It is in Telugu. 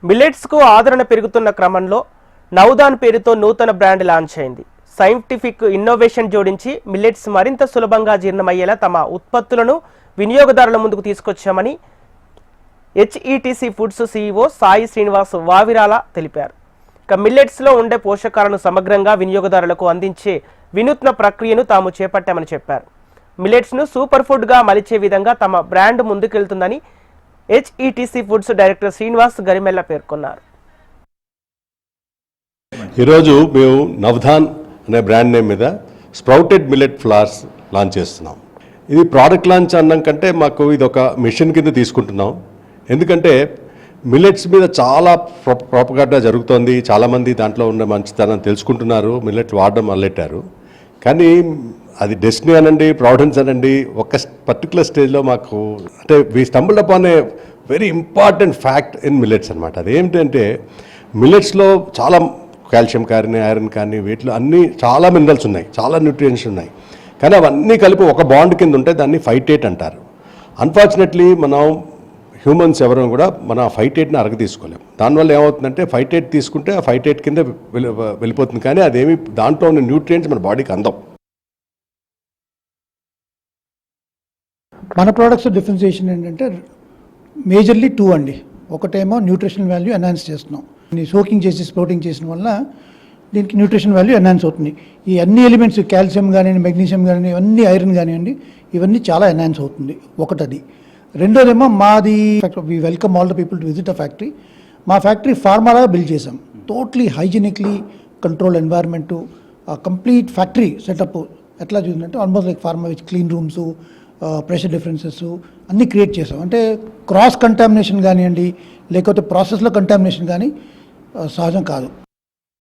మిల్లెట్స్కు ఆదరణ పెరుగుతున్న క్రమంలో నౌదాన్ పేరుతో నూతన బ్రాండ్ లాంచ్ అయింది. సైంటిఫిక్ ఇన్నోవేషన్ జోడించి మిల్లెట్స్ మరింత సులభంగా జీర్ణమయ్యేలా తమ ఉత్పత్తులను వినియోగదారుల ముందుకు తీసుకొచ్చామని హెచ్ఈటీసీ ఫుడ్స్ సీఈఓ సాయి శ్రీనివాస్ వావిరాల తెలిపారు. ఇక మిల్లెట్స్లో ఉండే పోషకాలను సమగ్రంగా వినియోగదారులకు అందించే వినూత్న ప్రక్రియను తాము చేపట్టామని చెప్పారు. మిల్లెట్స్ను సూపర్ ఫుడ్గా మలిచే విధంగా తమ బ్రాండ్ ముందుకెళ్తుందని HETC foods director Srinivas Garimella పేర్కొన్నారు. ఈరోజు మేము నవధాన్ అనే బ్రాండ్ నేమ్ మీద స్ప్రౌటెడ్ మిల్లెట్ ఫ్లవర్స్ లాంచ్ చేస్తున్నాం. ఇది ప్రోడక్ట్ లాంచ్ అన్నం కంటే మాకు ఇది ఒక మిషన్ కింద తీసుకుంటున్నాం. ఎందుకంటే మిల్లెట్స్ మీద చాలా ప్రాపగాండా జరుగుతోంది. చాలామంది దాంట్లో ఉన్న మంచితనం తెలుసుకుంటున్నారు, మిల్లెట్ వాడడం మొదలెట్టారు. కానీ అది డెస్టినీ అనండి, ప్రావిడెన్స్ అనండి, ఒక పర్టికులర్ స్టేజ్లో మాకు అంటే we stumbled upon a very important fact in millets అనమాట. అదేమిటంటే మిల్లెట్స్లో చాలా కాల్షియం కానీ, ఐరన్ కానీ, వీటిలో అన్నీ చాలా మినరల్స్ ఉన్నాయి, చాలా న్యూట్రియంట్స్ ఉన్నాయి. కానీ అవన్నీ కలిపి ఒక బాండ్ కింద ఉంటే దాన్ని ఫైటేట్ అంటారు. అన్ఫార్చునేట్లీ మనం హ్యూమన్స్ ఎవరైనా కూడా మన ఫైటేట్ని అరగ తీసుకోలేము. దానివల్ల ఏమవుతుందంటే ఫైటేట్ తీసుకుంటే ఆ ఫైటేట్ కింద వెళ్ళిపోతుంది, కానీ అదేమి దాంట్లో ఉన్న న్యూట్రియంట్స్ మన బాడీకి అందం. మన ప్రోడక్ట్స్ డిఫరెన్సియేషన్ ఏంటంటే మేజర్లీ 2 అండి. ఒకటేమో న్యూట్రిషనల్ వాల్యూ ఎన్హాన్స్ చేస్తున్నాం. సోకింగ్ చేసి స్ప్రౌటింగ్ చేసిన వల్ల దీనికి న్యూట్రిషన్ వాల్యూ ఎన్హాన్స్ అవుతుంది. ఈ అన్ని ఎలిమెంట్స్ కాల్షియం కానివ్వండి, మెగ్నీషియం కానివ్వండి, ఇవన్నీ ఐరన్ కానివ్వండి, ఇవన్నీ చాలా ఎన్హాన్స్ అవుతుంది. ఒకటది. రెండోదేమో మాది we welcome all the people to visit a factory. మా ఫ్యాక్టరీ ఫార్మాలాగా బిల్డ్ చేసాం. Totally hygienically control environment, complete factory setup ఎట్లా చూసిందంటే almost like pharma with clean rooms, pressure differences అన్నీ క్రియేట్ చేసాం. అంటే క్రాస్ కంటామినేషన్ కానివ్వండి, లేకపోతే ప్రాసెస్లో కంటామినేషన్ కానీ సహజం కాదు.